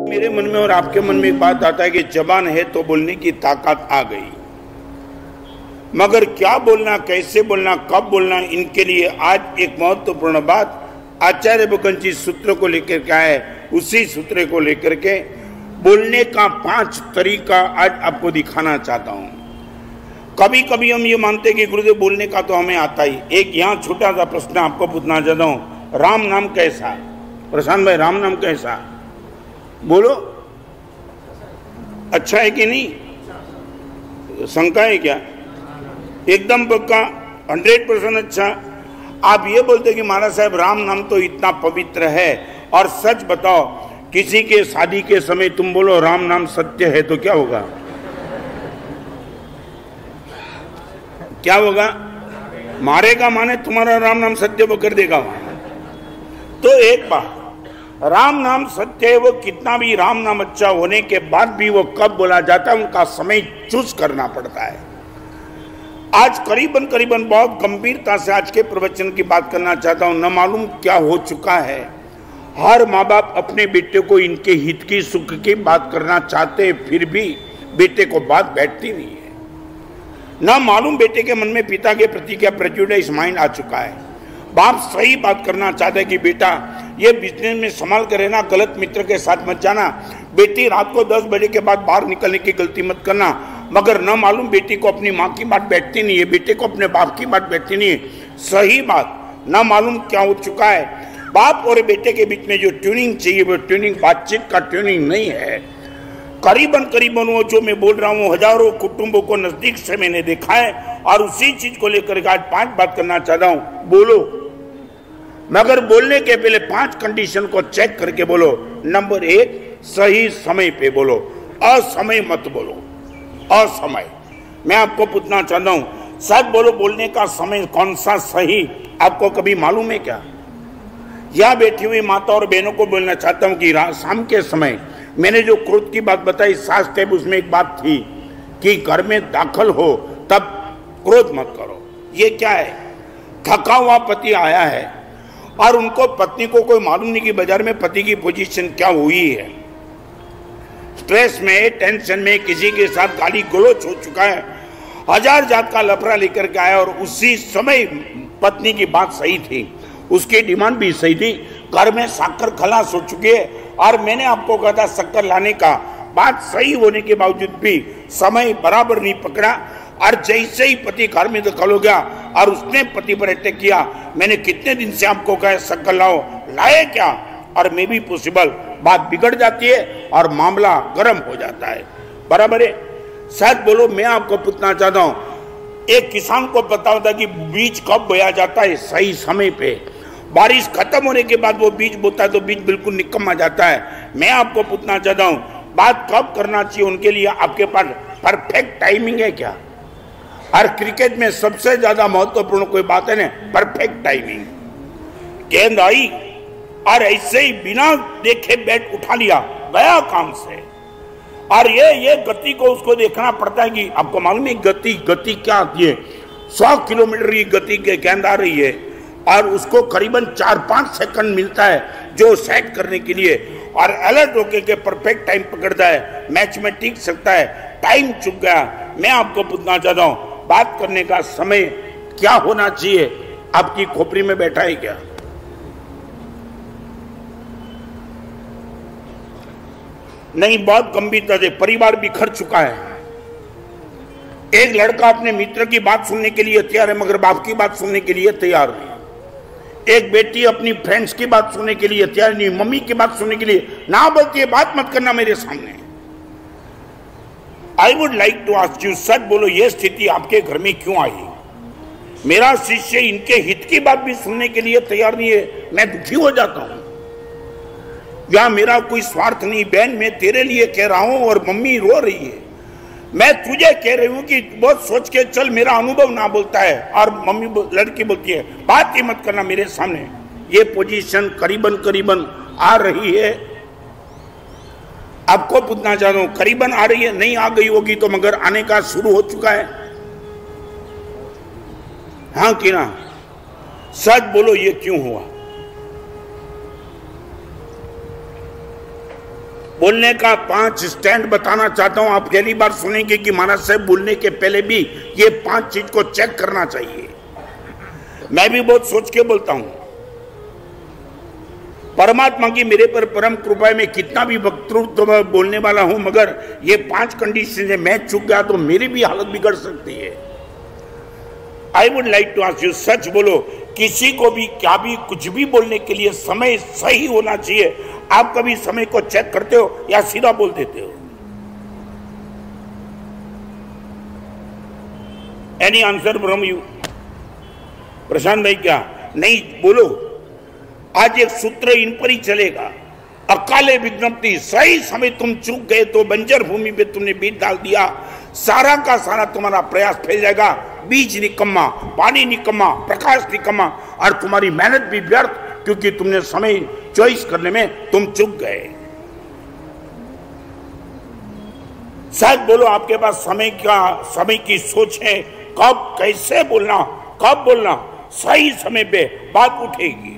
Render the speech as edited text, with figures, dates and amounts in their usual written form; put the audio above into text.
मेरे मन में और आपके मन में एक बात आता है कि जबान है तो बोलने की ताकत आ गई, मगर क्या बोलना, कैसे बोलना, कब बोलना, इनके लिए आज एक महत्वपूर्ण बात आचार्य बुकंची सूत्र को लेकर के आए। उसी सूत्र को लेकर के बोलने का 5 तरीका आज आपको दिखाना चाहता हूं। कभी कभी हम ये मानते हैं कि गुरुदेव बोलने का तो हमें आता ही। एक यहाँ छोटा सा प्रश्न आपको पूछना चाहता हूं, राम नाम कैसा? प्रशांत भाई, राम नाम कैसा? बोलो, अच्छा है कि नहीं? शंका है क्या? एकदम पक्का, 100% अच्छा। आप ये बोलते कि महाराज साहब राम नाम तो इतना पवित्र है, और सच बताओ किसी के शादी के समय तुम बोलो राम नाम सत्य है तो क्या होगा? क्या होगा? मारेगा, माने तुम्हारा राम नाम सत्य वो कर देगा। तो एक बात, राम नाम सत्य है, वो कितना भी राम नाम अच्छा होने के बाद भी वो कब बोला जाता है, उनका समय चूज करना पड़ता है। आज करीबन बहुत गंभीरता से आज के प्रवचन की बात करना चाहता हूं। न मालूम क्या हो चुका है, हर माँ बाप अपने बेटे को इनके हित की, सुख की बात करना चाहते हैं, फिर भी बेटे को बात बैठती नहीं है। न मालूम बेटे के मन में पिता के प्रति क्या प्रेजुडिस माइंड आ चुका है। बाप सही बात करना चाहता है कि बेटा ये बिजनेस में संभाल कर रहना, गलत मित्र के साथ मत जाना, बेटी रात को 10 बजे के बाद बाहर निकलने की गलती मत करना। मगर न मालूम बेटी को अपनी माँ की बात बैठती नहीं है, बेटे को अपने बाप की बात बैठती नहीं है। सही बात न मालूम क्या हो चुका है। बाप और बेटे के बीच में जो ट्यूनिंग चाहिए वो ट्यूनिंग बातचीत का ट्यूनिंग नहीं है। करीबन वो जो मैं बोल रहा हूँ, हजारों कुटुंबों को नजदीक से मैंने देखा है, और उसी चीज को लेकर आज 5 बात करना चाहता हूँ। बोलो, मगर बोलने के पहले 5 कंडीशन को चेक करके बोलो। नंबर 1, सही समय पे बोलो, असमय मत बोलो। असमय, मैं आपको पूछना चाहता हूं, सच बोलो, बोलने का समय कौन सा सही आपको कभी मालूम है क्या? यहां बैठी हुई माता और बहनों को बोलना चाहता हूं कि शाम के समय मैंने जो क्रोध की बात बताई, 7 स्टेप, उसमें एक बात थी कि घर में दाखिल हो तब क्रोध मत करो। ये क्या है? थका हुआ पति आया है और उनको, पत्नी को कोई मालूम नहीं कि बाजार में पति की पोजीशन क्या हुई है। स्ट्रेस में, टेंशन में, किसी के साथ गाली गलौज हो चुका है, हजार जात का लफड़ा लेकर के आया, और उसी समय पत्नी की बात सही थी, उसकी डिमांड भी सही थी। घर में शक्कर खलास हो चुकी है, और मैंने आपको कहा था शक्कर लाने का, बात सही होने के बावजूद भी समय बराबर नहीं पकड़ा, और जैसे ही पति घर में दखल हो गया और उसने पति पर अटैक किया, मैंने कितने दिन से आपको कहा शक्कर लाओ, लाए क्या? और मैं भी पॉसिबल, बात बिगड़ जाती है और मामला गर्म हो जाता है। बराबर है? शायद बोलो, मैं आपको पूछना चाहता हूं, एक किसान को पता होता है कि बीज कब बोया जाता है? सही समय पे। बारिश खत्म होने के बाद वो बीज बोता है तो बीज बिल्कुल निकम्मा जाता है। मैं आपको पूछना चाहता हूं, बात कब करना चाहिए, उनके लिए आपके पास परफेक्ट टाइमिंग है क्या? हर क्रिकेट में सबसे ज्यादा महत्वपूर्ण कोई बात है ना, परफेक्ट टाइमिंग। गेंद आई और ऐसे ही बिना देखे बैट उठा लिया, गया काम से। और ये गति को उसको देखना पड़ता है कि आपको मालूम है गति क्या आती है? 100 किलोमीटर की गति के गेंद आ रही है, और उसको करीबन 4-5 सेकंड मिलता है जो सेट करने के लिए, और अलर्ट होके के परफेक्ट टाइम पकड़ता है, मैच में टिक सकता है। टाइम चुक गया। मैं आपको पूछना चाहता हूं, बात करने का समय क्या होना चाहिए? आपकी खोपड़ी में बैठा है क्या? नहीं, बहुत गंभीरता से परिवार बिखर चुका है। एक लड़का अपने मित्र की बात सुनने के लिए तैयार है, मगर बाप की बात सुनने के लिए तैयार नहीं। एक बेटी अपनी फ्रेंड्स की बात सुनने के लिए तैयार नहीं, मम्मी की बात सुनने के लिए ना बोलती है, बात मत करना मेरे सामने। I would like to ask you, सच बोलो, ये स्थिति आपके घर में क्यों आई? मेरा शिष्य इनके हित की बात भी सुनने के लिए तैयार नहीं है, मैं दुखी हो जाता हूं। या मेरा कोई स्वार्थ नहीं, बहन मैं तेरे लिए कह रहा हूं और मम्मी रो रही है, मैं तुझे कह रही हूं कि बहुत सोच के चल, मेरा अनुभव ना बोलता है, और मम्मी लड़की बोलती है बात ही मत करना मेरे सामने। ये पोजीशन करीबन आ रही है। आपको पूछना चाहता हूं, करीबन आ रही है, नहीं आ गई होगी तो, मगर आने का शुरू हो चुका है। हाँ कि ना? सच बोलो, ये क्यों हुआ? बोलने का 5 स्टैंड बताना चाहता हूं। आप पहली बार सुनेंगे कि महाराज साहब बोलने के पहले भी ये 5 चीज को चेक करना चाहिए। मैं भी बहुत सोच के बोलता हूं। परमात्मा की मेरे पर परम कृपा है, मैं कितना भी वक्तृत्व बोलने वाला हूं, मगर ये 5 कंडीशन है, मैं चूक गया तो मेरी भी हालत बिगड़ सकती है। I would like to ask you, सच बोलो, किसी को भी क्या भी कुछ भी बोलने के लिए समय सही होना चाहिए। आप कभी समय को चेक करते हो या सीधा बोल देते हो? Any answer from you? Prashant भाई क्या नहीं? बोलो। आज एक सूत्र इन पर ही चलेगा, अकाले विज्ञप्ति। सही समय तुम चूक गए तो बंजर भूमि पे तुमने बीज डाल दिया, सारा का सारा तुम्हारा प्रयास फैल जाएगा। बीज निकम्मा, पानी निकम्मा, प्रकाश निकम्मा, और तुम्हारी मेहनत भी व्यर्थ, क्योंकि तुमने समय चॉइस करने में तुम चूक गए। शायद बोलो आपके पास समय की सोच है, कब कैसे बोलना, कब बोलना, सही समय पे बात उठेगी।